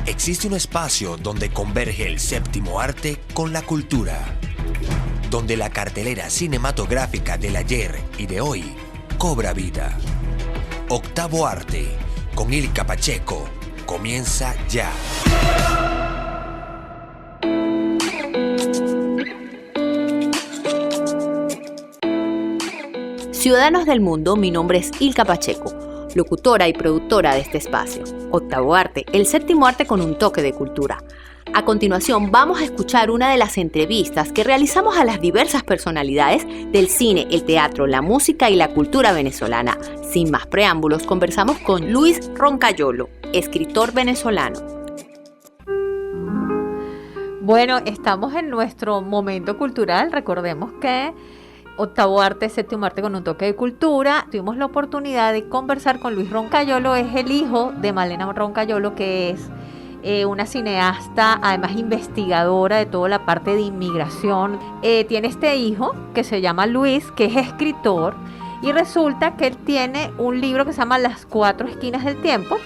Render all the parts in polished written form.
Existe un espacio donde converge el séptimo arte con la cultura, donde la cartelera cinematográfica del ayer y de hoy cobra vida. Octavo Arte, con Ilka Pacheco, comienza ya. Ciudadanos del mundo, mi nombre es Ilka Pacheco, locutora y productora de este espacio. Octavo Arte, el séptimo arte con un toque de cultura. A continuación vamos a escuchar una de las entrevistas que realizamos a las diversas personalidades del cine, el teatro, la música y la cultura venezolana. Sin más preámbulos, conversamos con Luis Roncayolo, escritor venezolano. Bueno, estamos en nuestro momento cultural. Recordemos que Octavo Arte, séptimo arte con un toque de cultura. Tuvimos la oportunidad de conversar con Luis Roncayolo, es el hijo de Malena Roncayolo, que es una cineasta, además investigadora de toda la parte de inmigración. Tiene este hijo que se llama Luis, que es escritor, y resulta que él tiene un libro que se llama Las Cuatro Esquinas del Tiempo.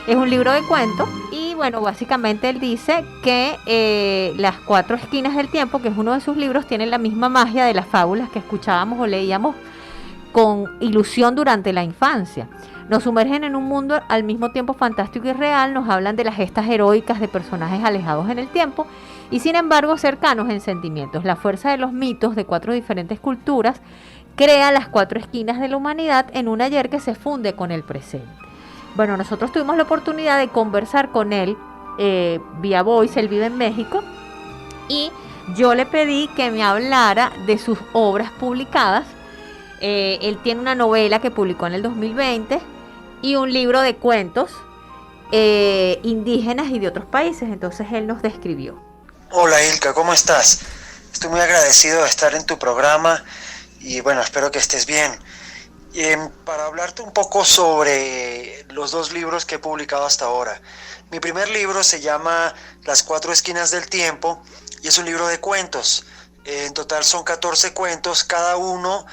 Es un libro de cuentos y bueno, básicamente él dice que Las Cuatro Esquinas del Tiempo, que es uno de sus libros, tiene la misma magia de las fábulas que escuchábamos o leíamos con ilusión durante la infancia. Nos sumergen en un mundo al mismo tiempo fantástico y real, nos hablan de las gestas heroicas de personajes alejados en el tiempo y sin embargo cercanos en sentimientos. La fuerza de los mitos de cuatro diferentes culturas crea las cuatro esquinas de la humanidad en un ayer que se funde con el presente. Bueno, nosotros tuvimos la oportunidad de conversar con él vía voice. Él vive en México y yo le pedí que me hablara de sus obras publicadas. Él tiene una novela que publicó en el 2020 y un libro de cuentos indígenas y de otros países. Entonces él nos describió. Hola Ilka, ¿cómo estás? Estoy muy agradecido de estar en tu programa y bueno, espero que estés bien. Para hablarte un poco sobre los dos libros que he publicado hasta ahora. Mi primer libro se llama Las Cuatro Esquinas del Tiempo y es un libro de cuentos. En total son 14 cuentos, cada uno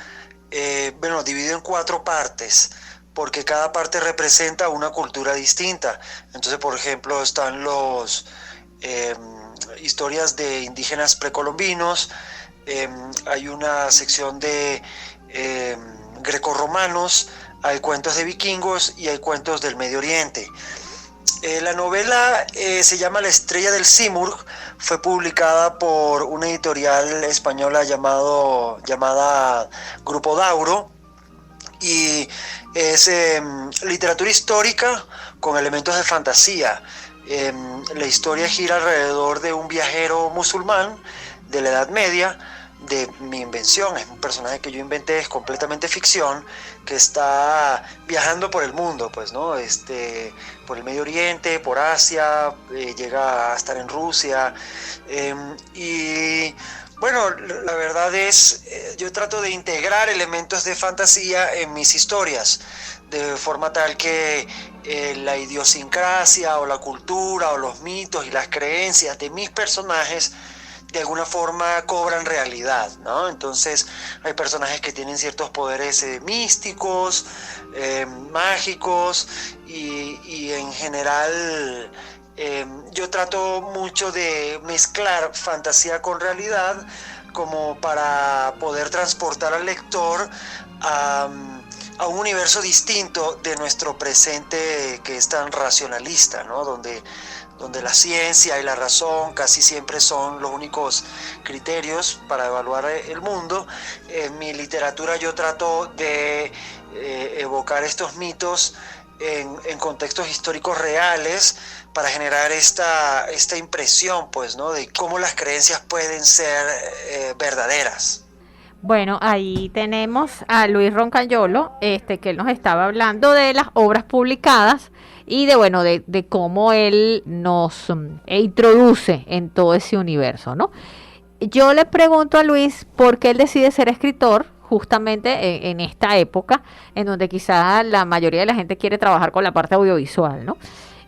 dividido en 4 partes, porque cada parte representa una cultura distinta. Entonces, por ejemplo, están los historias de indígenas precolombinos, hay una sección de grecorromanos, hay cuentos de vikingos y hay cuentos del Medio Oriente. La novela se llama La Estrella del Simurgh, fue publicada por una editorial española llamada Grupo Dauro y es literatura histórica con elementos de fantasía. La historia gira alrededor de un viajero musulmán de la Edad Media, de mi invención, es un personaje que yo inventé, es completamente ficción, que está viajando por el mundo, pues, ¿no? Por el Medio Oriente, por Asia, llega a estar en Rusia, y bueno, la verdad es, yo trato de integrar elementos de fantasía en mis historias, de forma tal que la idiosincrasia o la cultura o los mitos y las creencias de mis personajes de alguna forma cobran realidad, ¿no? Entonces hay personajes que tienen ciertos poderes místicos, mágicos y en general yo trato mucho de mezclar fantasía con realidad como para poder transportar al lector a un universo distinto de nuestro presente que es tan racionalista, ¿no? Donde la ciencia y la razón casi siempre son los únicos criterios para evaluar el mundo. En mi literatura yo trato de evocar estos mitos en contextos históricos reales para generar esta impresión, pues, ¿no? De cómo las creencias pueden ser verdaderas. Bueno, ahí tenemos a Luis Roncayolo, que él nos estaba hablando de las obras publicadas y de cómo él nos introduce en todo ese universo, ¿no? Yo le pregunto a Luis por qué él decide ser escritor justamente en esta época en donde quizá la mayoría de la gente quiere trabajar con la parte audiovisual, ¿no?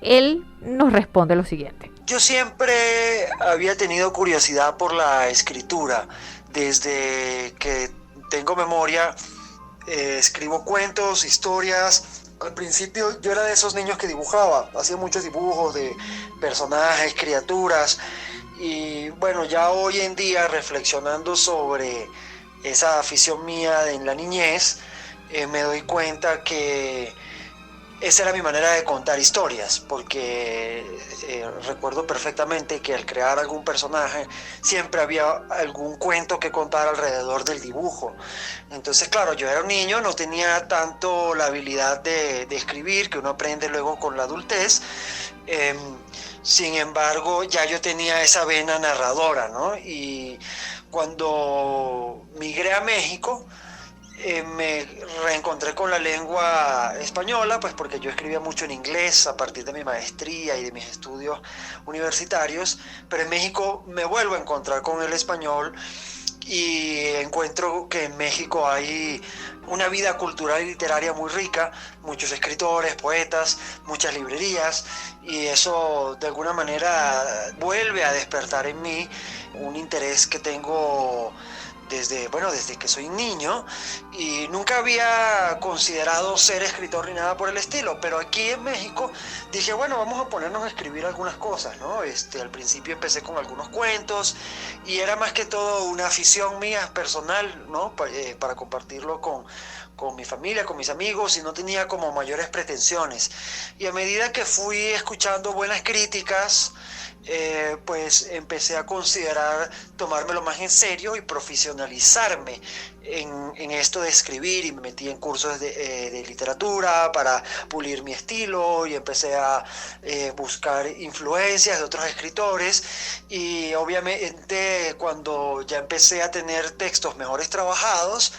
Él nos responde lo siguiente. Yo siempre había tenido curiosidad por la escritura. Desde que tengo memoria, escribo cuentos, historias, Al principio yo era de esos niños que dibujaba, hacía muchos dibujos de personajes, criaturas, y bueno, ya hoy en día reflexionando sobre esa afición mía en la niñez, me doy cuenta que esa era mi manera de contar historias, porque recuerdo perfectamente que al crear algún personaje siempre había algún cuento que contar alrededor del dibujo. Entonces, claro, yo era un niño, no tenía tanto la habilidad de escribir, que uno aprende luego con la adultez. Sin embargo, ya yo tenía esa vena narradora, ¿no? Y cuando migré a México, me reencontré con la lengua española, pues porque yo escribía mucho en inglés a partir de mi maestría y de mis estudios universitarios, pero en México me vuelvo a encontrar con el español y encuentro que en México hay una vida cultural y literaria muy rica, muchos escritores, poetas, muchas librerías, y eso de alguna manera vuelve a despertar en mí un interés que tengo desde que soy niño, y nunca había considerado ser escritor ni nada por el estilo, pero aquí en México dije, bueno, vamos a ponernos a escribir algunas cosas, ¿no? Al principio empecé con algunos cuentos y era más que todo una afición mía personal, ¿no? Para compartirlo con mi familia, con mis amigos, y no tenía como mayores pretensiones. Y a medida que fui escuchando buenas críticas, pues empecé a considerar tomármelo más en serio y profesionalizarme en esto de escribir, y me metí en cursos de literatura para pulir mi estilo, y empecé a buscar influencias de otros escritores, y obviamente cuando ya empecé a tener textos mejores trabajados,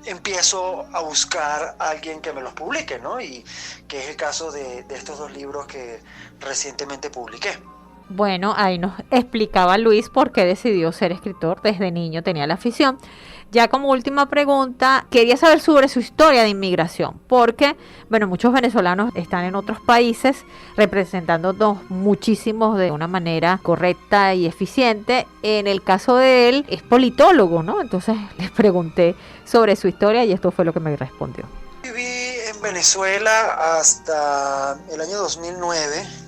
empiezo a buscar a alguien que me los publique, ¿no? Y que es el caso de estos 2 libros que recientemente publiqué. Bueno, ahí nos explicaba Luis por qué decidió ser escritor. Desde niño tenía la afición. Ya como última pregunta, quería saber sobre su historia de inmigración, porque, bueno, muchos venezolanos están en otros países representándonos muchísimos de una manera correcta y eficiente. En el caso de él, es politólogo, ¿no? Entonces les pregunté sobre su historia y esto fue lo que me respondió. Viví en Venezuela hasta el año 2009.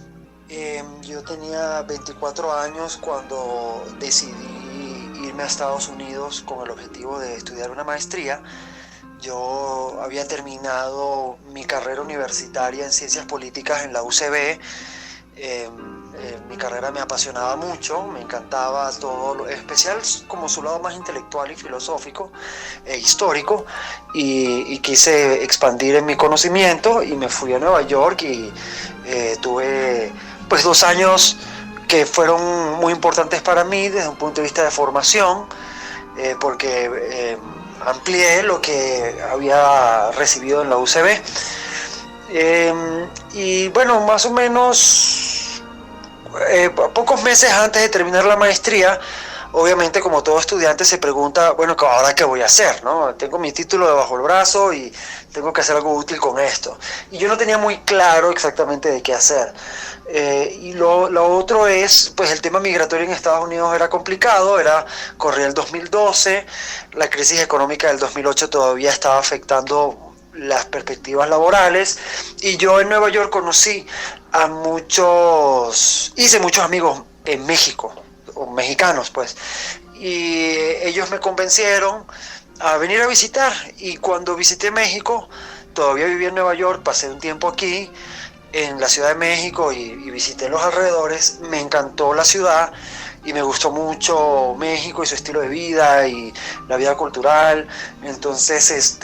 Yo tenía 24 años cuando decidí irme a Estados Unidos con el objetivo de estudiar una maestría. Yo había terminado mi carrera universitaria en Ciencias Políticas en la UCB. Mi carrera me apasionaba mucho, me encantaba todo, especial como su lado más intelectual y filosófico e histórico, y quise expandir en mi conocimiento, y me fui a Nueva York y tuve pues 2 años que fueron muy importantes para mí desde un punto de vista de formación, porque amplié lo que había recibido en la UCB. Y bueno, más o menos pocos meses antes de terminar la maestría, obviamente como todo estudiante se pregunta, bueno, ¿ahora qué voy a hacer, no? Tengo mi título debajo del brazo y tengo que hacer algo útil con esto. Y yo no tenía muy claro exactamente de qué hacer. Y lo otro es, pues el tema migratorio en Estados Unidos era complicado, corría el 2012, la crisis económica del 2008 todavía estaba afectando las perspectivas laborales, y yo en Nueva York hice muchos amigos en México, o mexicanos pues, y ellos me convencieron a venir a visitar, y cuando visité México, todavía vivía en Nueva York, pasé un tiempo aquí en la Ciudad de México y visité los alrededores. Me encantó la ciudad y me gustó mucho México y su estilo de vida y la vida cultural. Entonces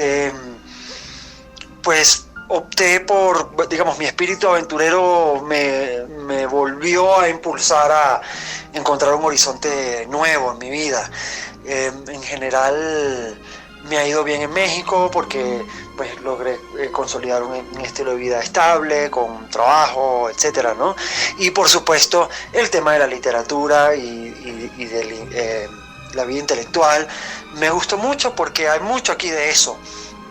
pues opté por, digamos, mi espíritu aventurero me volvió a impulsar a encontrar un horizonte nuevo en mi vida. En general me ha ido bien en México porque pues logré consolidar un estilo de vida estable, con trabajo, etcétera, ¿no? Y por supuesto el tema de la literatura y de la vida intelectual me gustó mucho porque hay mucho aquí de eso.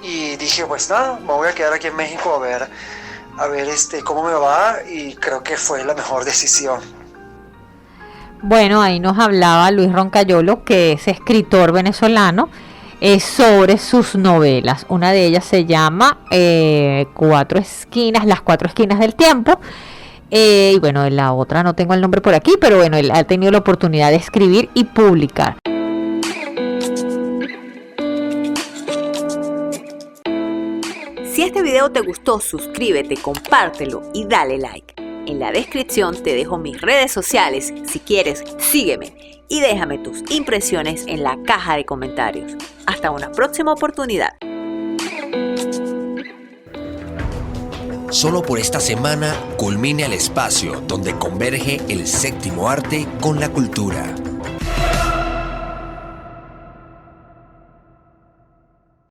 Y dije, pues nada, me voy a quedar aquí en México a ver cómo me va, y creo que fue la mejor decisión. Bueno, ahí nos hablaba Luis Roncayolo, que es escritor venezolano. sobre sus novelas. Una de ellas se llama Las cuatro esquinas del tiempo. Y bueno, la otra no tengo el nombre por aquí, pero bueno, él ha tenido la oportunidad de escribir y publicar. Si este video te gustó, suscríbete, compártelo y dale like. En la descripción te dejo mis redes sociales. Si quieres, sígueme y déjame tus impresiones en la caja de comentarios. Hasta una próxima oportunidad. Solo por esta semana culmina el espacio donde converge el séptimo arte con la cultura.